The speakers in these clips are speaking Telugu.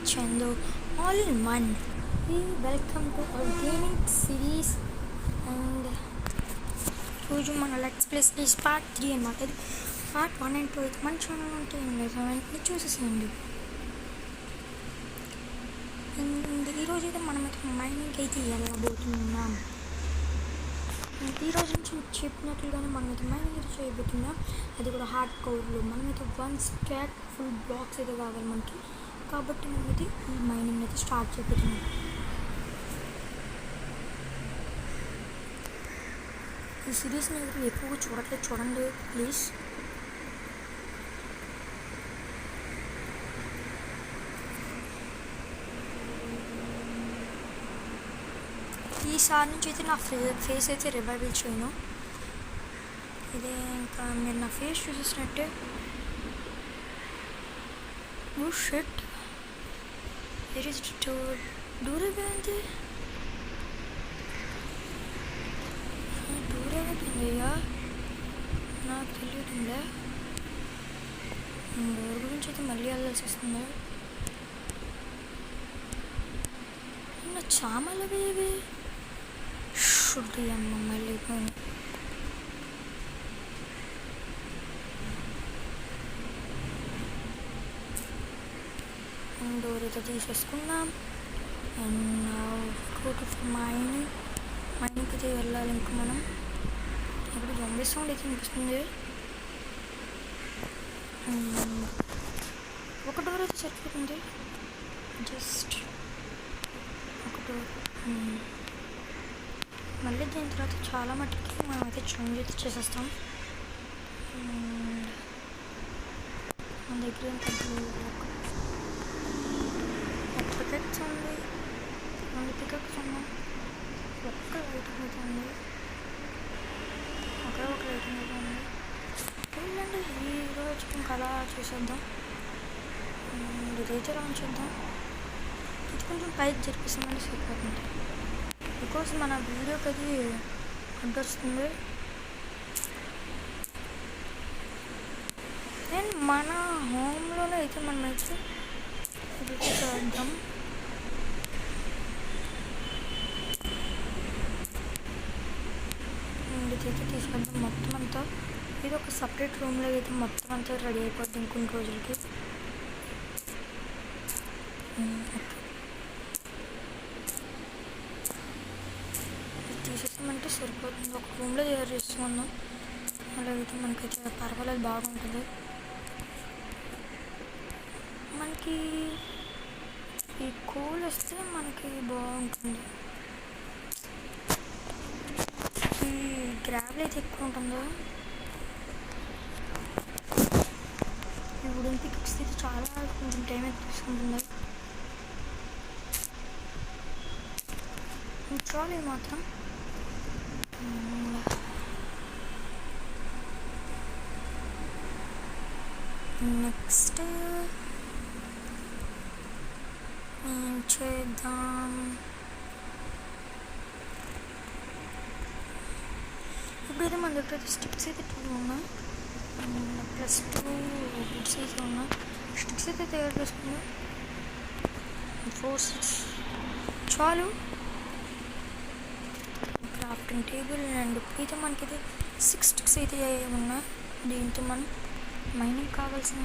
Chandu, all in one. Welcome to our gaming series and రోజు మన లెట్స్ ప్లే ఈజ్ పార్ట్ 3 అనమాట. ఇది పార్ట్ 1 అండ్ 2 అయితే మన ఛానల్ ఉంటే ఏం లేదు, వెంటనే చూసేసేయండి. ఈరోజు అయితే మనమైతే మైనింగ్కి అయితే వెళ్ళబోతున్నాం. ఈరోజు నుంచి మీకు చెప్పినట్లుగానే మనమైతే మైనింగ్ అయితే చేయబోతున్నాం. అది కూడా హార్డ్ కోర్లో మనమైతే 1 స్టాక్ ఫుల్ బ్లాక్స్ అయితే కావాలి మనకి. కాబట్టి మనమైతే ఈ మైనింగ్ అయితే స్టార్ట్ చేయబోతున్నాం. ఈ సిరీస్ని ఎక్కువగా చూడట్లేదు, చూడండి ప్లీజ్. ఈసారి నుంచి అయితే నా ఫేస్ అయితే రివైవల్ చేయను. ఇదే ఇంకా మీరు నా ఫేస్ చూసేసినట్టే. ఓ షిట్, ఇట్ ఈస్ దూరమైంది, దూరమైందయ్యా, నాకు తెలియటంలే. డోర్ గురించి అయితే మళ్ళీ వెళ్ళాల్సి వస్తుంది. నా చామలవి ఇవి శుద్ధి అమ్మ మళ్ళీ పోయి. డోర్ అయితే తీసేసుకుందాం. అండ్ గో టు మైనింగ్కి అయితే వెళ్ళాలి. ఇంకా మనం ఇప్పుడు జంబీ సౌండ్ అయితే వినిపిస్తుంది. ఒక డోర్ అయితే సరిపోతుంది, జస్ట్ ఒక డోర్. మళ్ళీ దీని తర్వాత చాలా మట్టుకి మనం అయితే చేంజ్ అయితే చేసేస్తాం. మన దగ్గర ఒక పికెక్స్ ఉంది, 2 పికెక్స్ ఉన్నాయి, ఒక్క లైటింగ్ అయితే ఉంది, ఒక లైటింగ్ అయితే ఉంది. ఏంటంటే ఈరోజు ఇంకా అలా చేసేద్దాం. ఇదైతే రన్ చేద్దాం. ఇది కొంచెం పైకి జరిపిస్తామని సరిపోతుంది, బికాస్ మన వీడియోకి అది అడ్డొస్తుంది. అండ్ మన హోమ్లోనే అయితే మనం అయితే ఇది చేద్దాం. ఇదైతే తీసుకెళ్దాం మొత్తం అంతా. ఇది ఒక సపరేట్ రూమ్లో అయితే మొత్తం అంతా రెడీ అయిపోద్ది ఇంకొన్ని రోజులకి. తీసేసామంటే సరిపోతుంది, ఒక రూమ్లో తయారు చేసుకున్నాం. అలాగైతే మనకైతే పర్వాలేదు, బాగుంటుంది. మనకి ఈ కూల్ వస్తే మనకి బాగుంటుంది. ఈ గ్రావెల్ అయితే ఎక్కువ ఉంటుందో. ఈ వుడెన్ పిక్స్ అయితే చాలా కొంచెం టైం అయితే తీసుకుంటుంది. చాలు మాత్రం. నెక్స్ట్ ఏం చేద్దాం? ఇప్పుడైతే మన దగ్గర అయితే స్టిక్స్ అయితే 2 ఉన్నాయి, ప్లస్ 2 బుడ్స్ అయితే ఉన్నాయి. స్టిక్స్ అయితే తయారు చేసుకున్నాం. 4 6 చాలు. క్రాఫ్టింగ్ టేబుల్ అండ్ ఇప్పుడైతే మనకైతే 6 స్టిక్స్ అయితే ఉన్నాయి. దీంతో మనం మైనింగ్ కావాల్సిన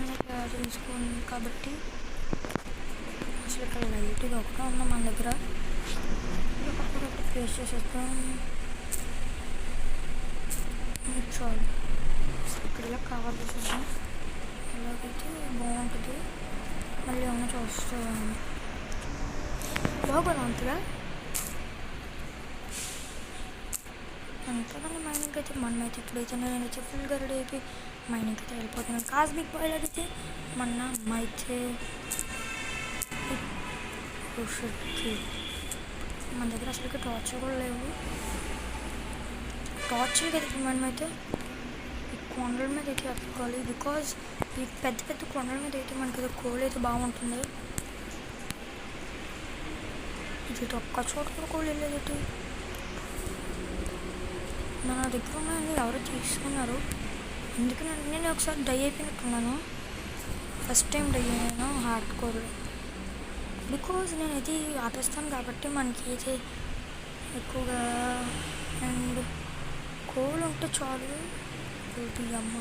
తీసుకోండి. కాబట్టి అసలు ఇక్కడ లైట్గా ఒకటే ఉన్నాం మన దగ్గర. ఒకటి ఫేస్ చేసేస్తాం. చాలు, ఇక్కడ ఇలా కవర్ చేసేద్దాం. అలాగైతే బాగుంటుంది. మళ్ళీ ఏమన్నా చూస్తాం బాగుంది అంతగా. అంతగానే మైనింగ్ అయితే మనమైతే ఇప్పుడైతే నేనైతే ఫుల్గా రెడీ అయిపోయి మైనింగ్ అయితే వెళ్ళిపోతున్నాను. కాస్మిక్ బాయిల్ అడిగితే మన అమ్మ అయితే మన దగ్గర అసలు టార్చ్ కూడా లేవు. టార్చ్ కదా మనమైతే ఈ కొండల మీద అయితే ఎత్తుకోవాలి. బికాజ్ ఈ పెద్ద పెద్ద కొండల మీద అయితే మనకి కోల్ అయితే బాగుంటుంది. ఇది ఒక్క చోట కూడా కోల్ వెళ్ళేది. నా దగ్గర ఉన్నాయని ఎవరో తీసుకున్నారు. అందుకని నేను ఒకసారి డై అయిపోయినట్టున్నాను. ఫస్ట్ టైం డై అయ్యాను హార్డ్ కోర్. బికాజ్ నేనైతే ఆపేస్తాను కాబట్టి మనకి అయితే ఎక్కువగా అండ్ కోల్ ఉంటే చాలు. ఏంటి అమ్మ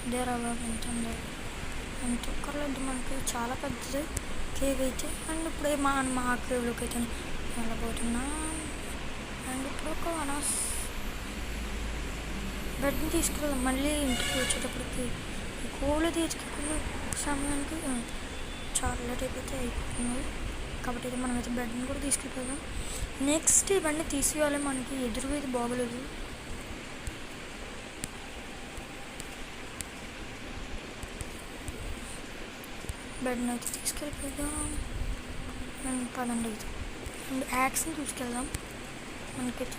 ఇదే రవ్వ ఎంత ఉందో అంత ఒక్కర్లేదు, మనకి చాలా పెద్దది కేవ్ అయితే. అండ్ ఇప్పుడే మా కేవ్లోకి అయితే వెళ్ళబోతున్నా. అండ్ ఇప్పుడు ఒక బెడ్ని తీసుకెళ్దాం. మళ్ళీ ఇంటికి వచ్చేటప్పటికి ఈ కోళ్ళు తీసుకెళ్ళిన సమయానికి చాలా లేట్ అయిపోతుంది కాబట్టి అయితే మనమైతే బెడ్ని కూడా తీసుకెళ్ళిపోదాం. నెక్స్ట్ ఇవన్నీ తీసేయాలి, మనకి ఎదురుగా ఇది బాగోలేదు. బెడ్ని అయితే తీసుకెళ్ళిపోదాం. పదండి అయితే. అండ్ యాక్స్ని తీసుకెళ్దాం. మనకైతే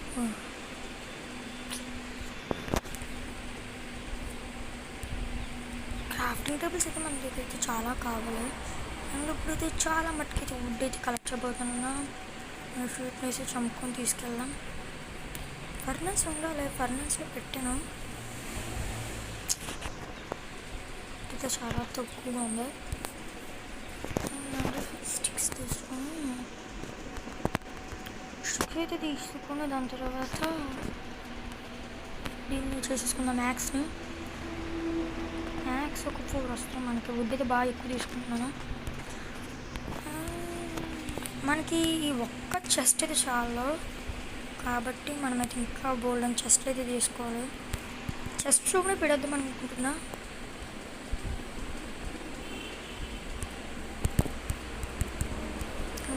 క్రాఫ్టింగ్ టేబుల్స్ అయితే మన దగ్గర అయితే చాలా కావాలి. అండ్ ఇప్పుడైతే చాలా మట్టుకైతే వుడ్ అయితే కలెక్ట్ చేయబోతున్నా. షూట్ని వేసి చంపుకొని తీసుకెళ్దాం. ఫర్నెస్ ఉండాలి, ఫర్నెస్లో పెట్టాను అయితే చాలా తక్కువగా ఉంది. స్టిక్స్ తీసుకొని దాని తర్వాత దీన్ని చేసేసుకుందాం. మ్యాక్స్ని ఒక 4 వస్తాం. మనకి వుడ్ అయితే బాగా ఎక్కువ తీసుకుంటున్నాను. మనకి ఈ ఒక్క చెస్ట్ అయితే చాలు కాబట్టి మనమైతే ఇంకా బోల్డ్ అని చెస్ట్లు అయితే తీసుకోవాలి. చెస్ట్ కూడా పెడద్దాం అనుకుంటున్నా.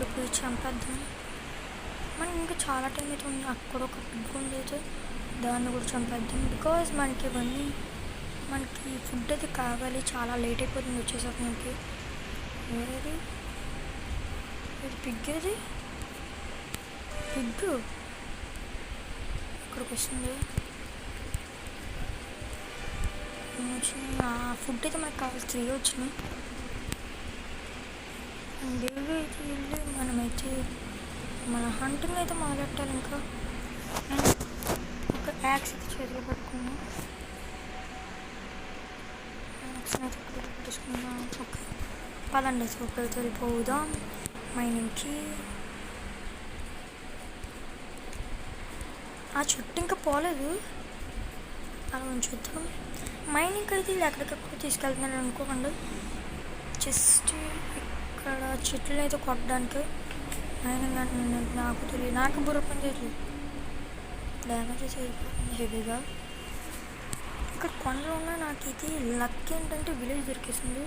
ఇప్పుడు చంపేద్దాం. మనకి ఇంకా చాలా టైం అయితే ఉంది. అక్కడ ఒక పిగ్ ఉంది అయితే దాన్ని కూడా చంపేద్దాం. బికాజ్ మనకి ఇవన్నీ మనకి ఫుడ్ అయితే కావాలి. చాలా లేట్ అయిపోతుంది వచ్చేసరికి మనకి. ఏది పిగ్, ఏది పిగ్ ఇక్కడికి వస్తుంది. ఫుడ్ అయితే మనకు కావాలి. 3 వచ్చినాయి. బేబీ అయితే వెళ్ళి మనమైతే మన హంటింగ్ అయితే మొదలెట్టాలి. ఇంకా ఒక యాక్స్ అయితే చేతిలో పట్టుకున్నాం. యాక్స్ని అయితే ఇక్కడ పెట్టేసుకుందాం. ఓకే పదండి అయితే వెళ్ళిపోదాం మైనింగ్కి. ఆ చెట్టు ఇంకా పోలేదు, అలా ఉంచుద్దాం. మైనింగ్ అయితే ఇది ఎక్కడికెక్కడ తీసుకెళ్తున్నాను అనుకోకండి. జస్ట్ ఇక్కడ చెట్లు అయితే కొట్టడానికి మైనింగ్ అంటే నాకు తెలియదు. నాకు బుర్ర పని చేయలేదు. డ్యామేజ్ అయితే అయిపోతుంది హెవీగా. ఇక్కడ కొండలు ఉన్నా నాకు ఇది లక్ ఏంటంటే విలేజ్ దొరికేసింది.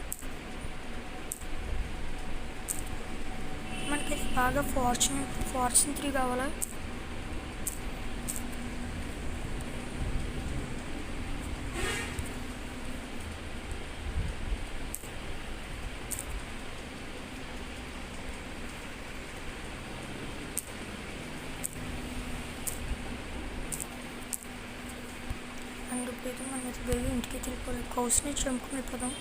మనకైతే బాగా ఫార్చ్యూన్ 3 కావాలా. అండ్ ఇప్పుడైతే మనం అయితే వెళ్ళి ఇంటికి వెళ్ళిపోవాలి. కౌస్ని చంపుకుని వెళ్ళిపోదాం.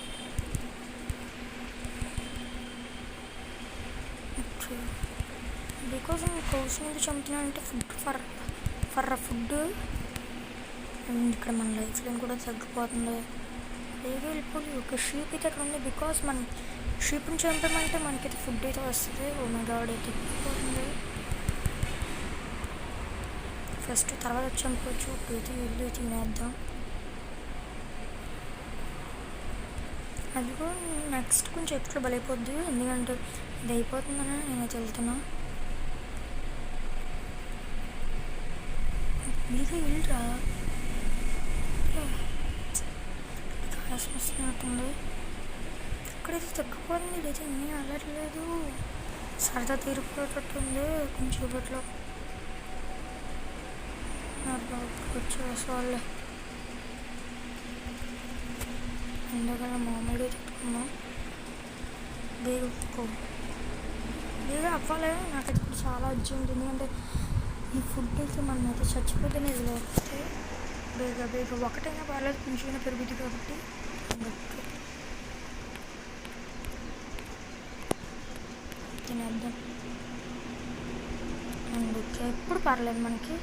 బికాజ్ నేను కౌస్ మీద చంపుతున్నానంటే ఫర్ ఫుడ్. అండ్ ఇక్కడ మన లైఫ్ లైన్ కూడా తగ్గిపోతుంది. వేరే వెళ్ళిపోయి ఒక షీప్ అయితే అక్కడ ఉంది. బికాజ్ మనం షీప్ని చంపామంటే మనకైతే ఫుడ్ అయితే వస్తుంది. ఓ మై గాడ్ అయితే తగ్గిపోతుంది. ఫస్ట్ తర్వాత చంపవచ్చు. ఇప్పుడైతే వెళ్ళి తినేద్దాం. అది కూడా నెక్స్ట్ కొంచెం ఎప్పుడు బలైపోద్ది, ఎందుకంటే ఇది అయిపోతుందని నేనైతే వెళ్తున్నా. మీదే వెళ్ళరా కాసం వస్తున్నట్టుంది. ఇక్కడైతే తగ్గిపోతుంది. ఇదైతే నేను వెళ్ళట్లేదు. సరదా తీరిపోయేటట్టుంది కొంచెం ఇప్పట్లో. వచ్చేవాళ్ళే ఎందుకన్నా మామూలుగా చెప్పుకున్నాం. బేగా అవ్వాలి. నాకైతే ఇప్పుడు చాలా అర్జెంట్, ఎందుకంటే ఈ ఫుడ్ అయితే మనం అయితే చచ్చిపోతేనే లేకపోతే బేగా ఒకటైనా పర్లేదు, కొంచెమైనా పెరుగుతుంది కాబట్టి తినేద్దాం. అందుకే ఎప్పుడు పర్లేదు మనకి.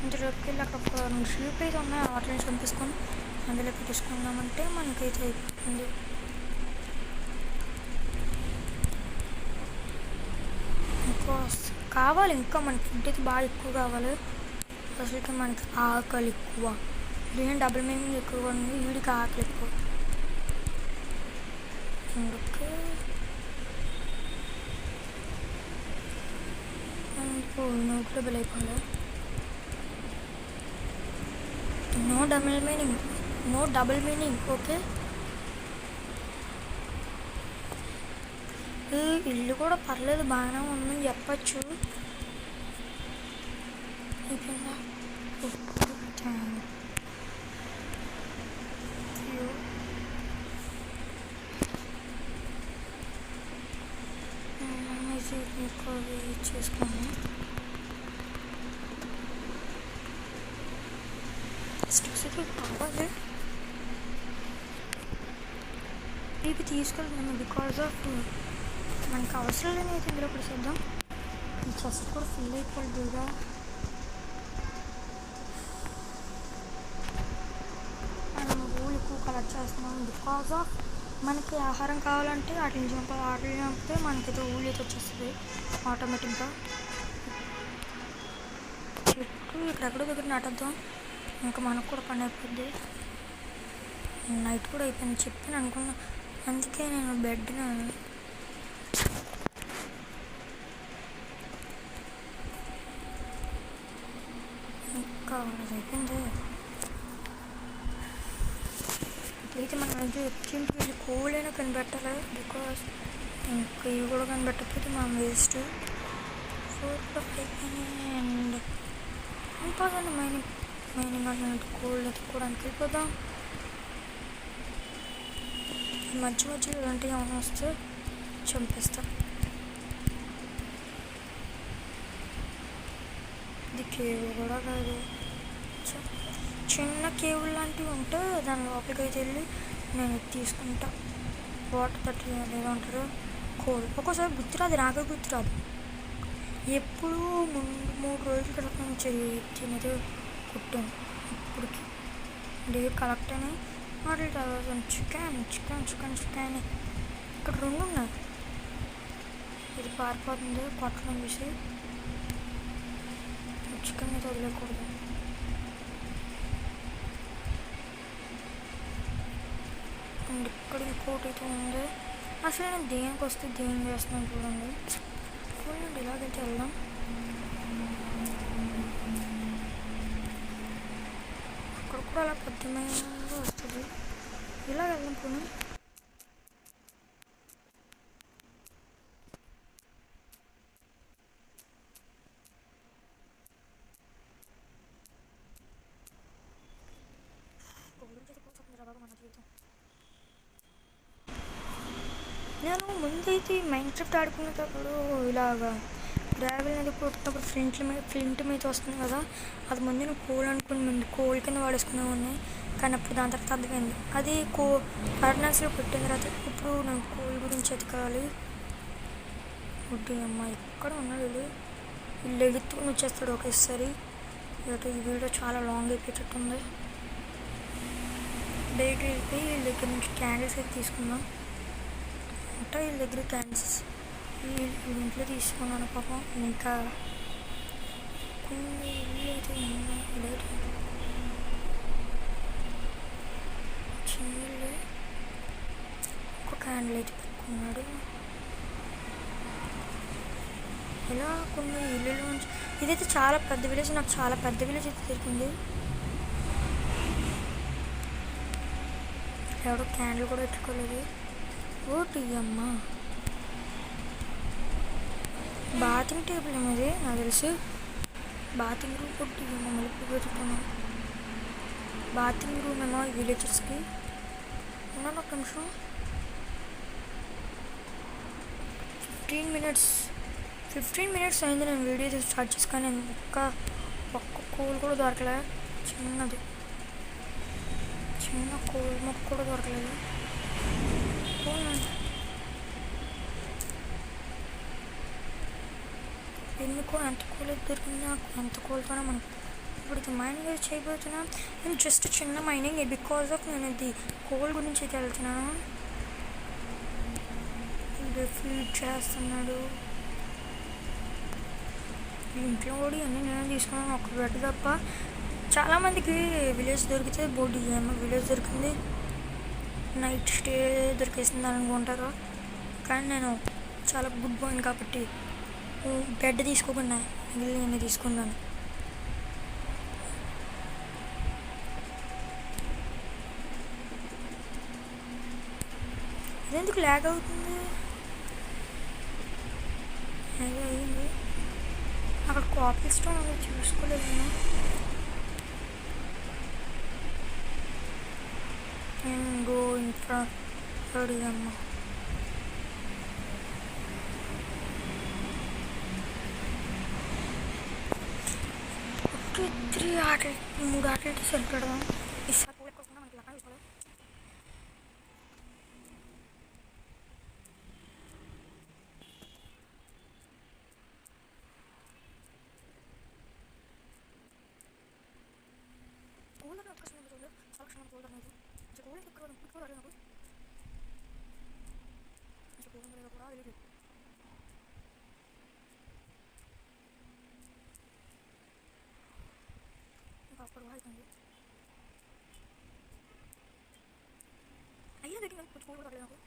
ఇంటి రేపుకి వెళ్ళి అక్కడ ఒక 2 షీప్ అయితే ఉన్నాయి. వాటిని చంపేసుకొని అందులో పెట్టేసుకుందామంటే మనకైతే అయిపోతుంది. ఇంకా కావాలి, ఇంకా మనకి ఫుడ్ అయితే బాగా ఎక్కువ కావాలి. అసలుకి మనకి ఆకలి ఎక్కువ, దీని డబుల్ మీనింగ్ ఎక్కువగా ఉంది, వీడికి ఆకలి ఎక్కువ. అందుకే నోట్లో బిల్ అయిపోయింది. No double meaning okay. ఈ ఇల్లు కూడా పర్లేదు, బాగానే ఉందని చెప్పచ్చు. అయిపోయిందా? ఇంకా చేసుకోండి. కావాలి ఇవి తీసుకెళ్తున్నాను బికాజ్ ఆఫ్ మనకు అవసరం లేని అయితే ఇందులో కూడా చేద్దాం. ఈ చెస్ట్ కూడా ఫుల్ అయిపోతుందిగా. మనం ఊళ్ళు ఎక్కువ కలెక్ట్ చేస్తున్నాం బికాజ్ ఆఫ్ మనకి ఆహారం కావాలంటే వాటిని చంపితే మనకైతే ఊళ్ళు అయితే వచ్చేస్తుంది ఆటోమేటిక్గా. చెట్టు ఇక్కడెక్కడో దగ్గర నాటద్దాం, ఇంకా మనకు కూడా పని అయిపోద్ది. నైట్ కూడా అయిపోయింది చెప్పాను అనుకున్నా, అందుకే నేను బెడ్ని ఇంకా అయిపోయింది. అయితే మనం వచ్చింటి వీళ్ళు కోళ్ళైనా కనిపెట్టాలి బికాస్ ఇంకా ఇవి కూడా కనిపెట్టకపోతే మనం వేస్ట్. 4 అయిపోయినాయి అండ్ ఇంపార్టెంట్ మైనింగ్ అంటే కోల్డ్ ఎత్తుకోవడానికి వెళ్ళిపోదాం. మధ్యలో ఇలాంటివి ఏమైనా వస్తే చంపేస్తాం. ఇది కేవ్ కూడా కాదు, చిన్న కేవ్ లాంటివి ఉంటే దాని లోపలికి అయితే వెళ్ళి నేను తీసుకుంటా. వాటర్ తట్టి ఏదో అంటారు కోల్. ఒక్కోసారి గుర్తురాదు, నాకే గుర్తురాదు. ఎప్పుడు 3 రోజుల క్రితం నుంచి తినేది కుట్టాను. ఇప్పటికి డే కలెక్ట్ అని మాట్లాడుతుంది. చికెన్ ఇక్కడ 2 ఉన్నాయి. ఇది పారిపోతుంది కొట్టడం చూసి. చికెన్ అయితే వదిలేకూడదు. అండ్ ఇక్కడ ఇంకోటి అయితే ఉంది. అసలు నేను దేనికి వస్తే దేని చేస్తున్నాను చూడండి. చూడండి ఇలాగైతే వెళ్దాం. అక్కడ కూడా అలా పెద్దమైనగా వస్తుంది. ఇలా వెళ్దాం పోనీ. నేను ముందైతే మైన్క్రాఫ్ట్ ఆడుకునేటప్పుడు ఇలాగా గ్రావెల్ అనేది పుట్టినప్పుడు ఫ్లింట్ మీద వస్తుంది కదా, అది ముందు నేను కోల్ అనుకుని ముందు కోల్ కింద వాడేసుకునేవాడిని. కానీ అప్పుడు దాని తర్వాత అర్థమైంది అది ఫర్నాస్లో పెట్టిన తర్వాత ఇప్పుడు నేను కోల్ గురించి ఎతకాలి. గుడ్డి అమ్మ ఎక్కడ ఉన్నాడు వీళ్ళు ఎగుతుని వచ్చేస్తాడు ఒకేసారి. ఈ వీడియో చాలా లాంగ్ అయిపోయేటట్టుంది. బయటకి వెళ్ళిపోయి వీళ్ళ దగ్గర నుంచి క్యాండిల్స్ అయితే తీసుకుందాం. అంటే వీళ్ళ దగ్గర క్యాండిల్స్ ఇంట్లో తీసుకున్నాను పాపం. ఇంకా కొన్ని ఇల్లు అయితే చిన్న ఒక క్యాండిల్ అయితే పెట్టుకున్నాడు. ఇలా కొన్ని ఇల్లు నుంచి ఇదైతే చాలా పెద్ద విలేజ్, నాకు చాలా పెద్ద విలేజ్ అయితే దొరికింది. ఎవడో క్యాండిల్ కూడా పెట్టుకోలేదు. ఓటి అమ్మ బాతింగ్ టేబుల్ ఏమది నాకు తెలిసి. బాతింగ్ రూమ్ ఒకటి మమ్మల్ని పెట్టుకున్నాం. బాతింగ్ రూమ్ ఏమో ఈ విలేజెస్కి. ఉన్నాను ఒక నిమిషం. 15 మినిట్స్ అయింది నేను వీడియో స్టార్ట్ చేసి, కానీ ఒక్క కోల్ కూడా దొరకలే. చిన్న కోల్ మొక్క కూడా దొరకలేదు. ఎందుకో ఎంత కోల్ దొరికింది నాకు. ఎంత కోల్తోనే మనం ఇప్పుడు ఇది మైనింగ్ అయితే చేయబోతున్నా. నేను జస్ట్ చిన్న మైనింగ్ బికాజ్ ఆఫ్ నేను ఇది కోల్ గురించి అయితే వెళ్తున్నాను. ఇది ఫీడ్ చేస్తున్నాడు. ఇంట్లో కూడా అన్నీ నేను తీసుకున్నాను, ఒక బెడ్ తప్ప. చాలామందికి విలేజ్ దొరికితే బోర్డు విలేజ్ దొరికింది, నైట్ స్టే దొరికేసింది అనుకుంటారు. కానీ నేను చాలా గుడ్ బాయ్ కాబట్టి బెడ్ తీసుకోకుండా నేను తీసుకున్నాను. ఇదెందుకు ల్యాగ్ అవుతుంది? ల్యాగ్ అయ్యింది. అక్కడ కాపీ స్టోన్ ఉంది, చూసుకోలేదు నేను. Go infra అడిగమ్మా. ఓకే, 3 ఆటలు 3 ఆటలు సరిపెడదాం. ఈసారి పూల కోసం మనకి లెక్క తీసుకోవాలి. కోళ్ళ అవకాశం ఉంది చూడండి, చాలా క్షణం కోళ్ళ అనేది కోళ్ళ ఎక్కువ రాలేదు నాకు. కోళ్ళ మీద కూడా తెలియదు. ఇంకా అప్పుడు అవుతుంది అయినా దగ్గర కొంచెం కోళ్ళు రాలేదు నాకు.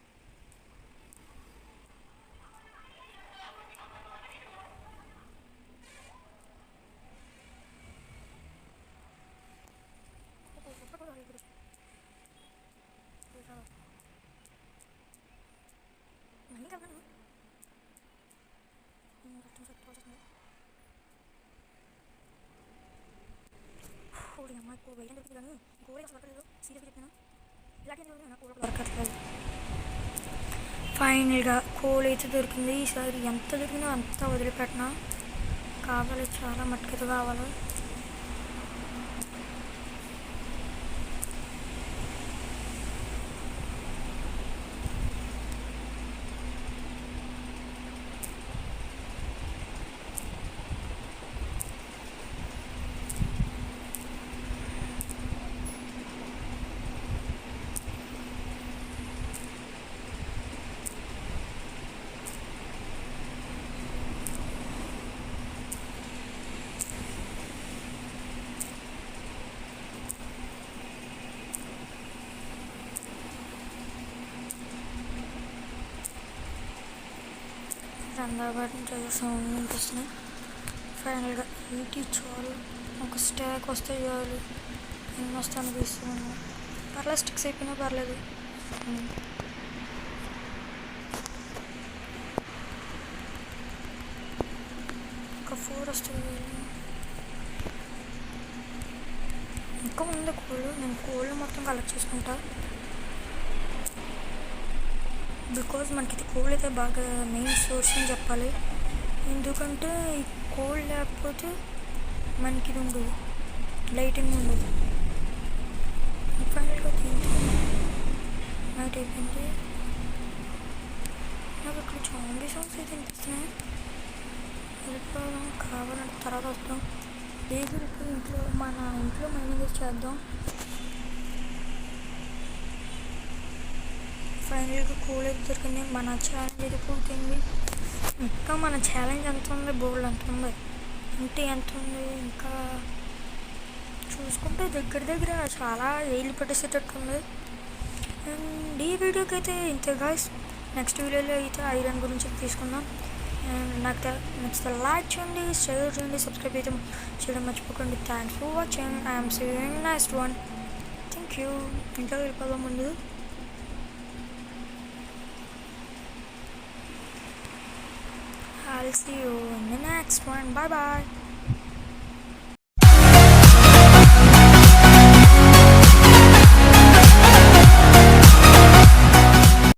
అమ్మాయి వెయ్యి దొరికింది కానీ కోడి అసలు దొరకలేదు. సీరియస్గా చెప్పాను, ఇలాంటి నాకు దొరకట్లేదు. ఫైనల్గా కోల్ అయితే దొరికింది. ఈసారి ఎంత దొరికిందో అంత వదిలిపెట్టినా. కావాలి, చాలా మట్టుకైతే కావాలి. అందరూ సౌండ్ వినిపిస్తున్నాయి. ఫైనల్గా 80 చాలు, ఒక స్టాక్ వస్తే చాలు. ఎన్ని వస్తే అనిపిస్తున్నాను. పర్లేదు, స్టిక్స్ అయిపోయినా పర్లేదు. ఒక 4 వస్తుంది. ఇంకా ఉంది కోళ్ళు. నేను కోళ్ళు మొత్తం కలెక్ట్ చేసుకుంటా. బికాజ్ మనకి ఇది కోల్డ్ అయితే బాగా మెయిన్ సోర్స్ అని చెప్పాలి. ఎందుకంటే ఈ కోల్డ్ లేకపోతే మనకి ఇది ఉండదు, లైటింగ్ ఉండదు. ఫైనల్గా నైట్ అయిపోయింది. నాకు ఇక్కడ జాంబీ సాంగ్స్ అయితే వినిపిస్తున్నాయి. వెళ్ళిపోవడం కావాలంటే తర్వాత వస్తాం. లేదు ఇప్పుడు మన ఇంట్లో మైనింగ్ చేద్దాం. ఫైనల్గా కోల్ అయితే దొరికింది. మన ఛాలెంజ్ అయితే పూర్తయింది. ఇంకా మన ఛాలెంజ్ ఎంత ఉంది, బోల్డ్ ఎంత ఉంది అంటే ఎంత ఉంది, ఇంకా చూసుకుంటే దగ్గర చాలా ఏళ్ళు పట్టేసేటట్టు ఉంది. అండ్ ఈ వీడియోకి అయితే ఇంతే గాయ్స్. నెక్స్ట్ వీడియోలో అయితే ఐరన్ గురించి తీసుకుందాం. అండ్ నాకు నచ్చితే లైక్ చేయండి, షేర్ చేయండి, సబ్స్క్రైబ్ అయితే చేయడం మర్చిపోకండి. Thanks for watching. I'm seeing next one. Thank you. ఇంట్లో వెళ్ళిపోదాం ముందు. I'll see you in the next one. Bye bye.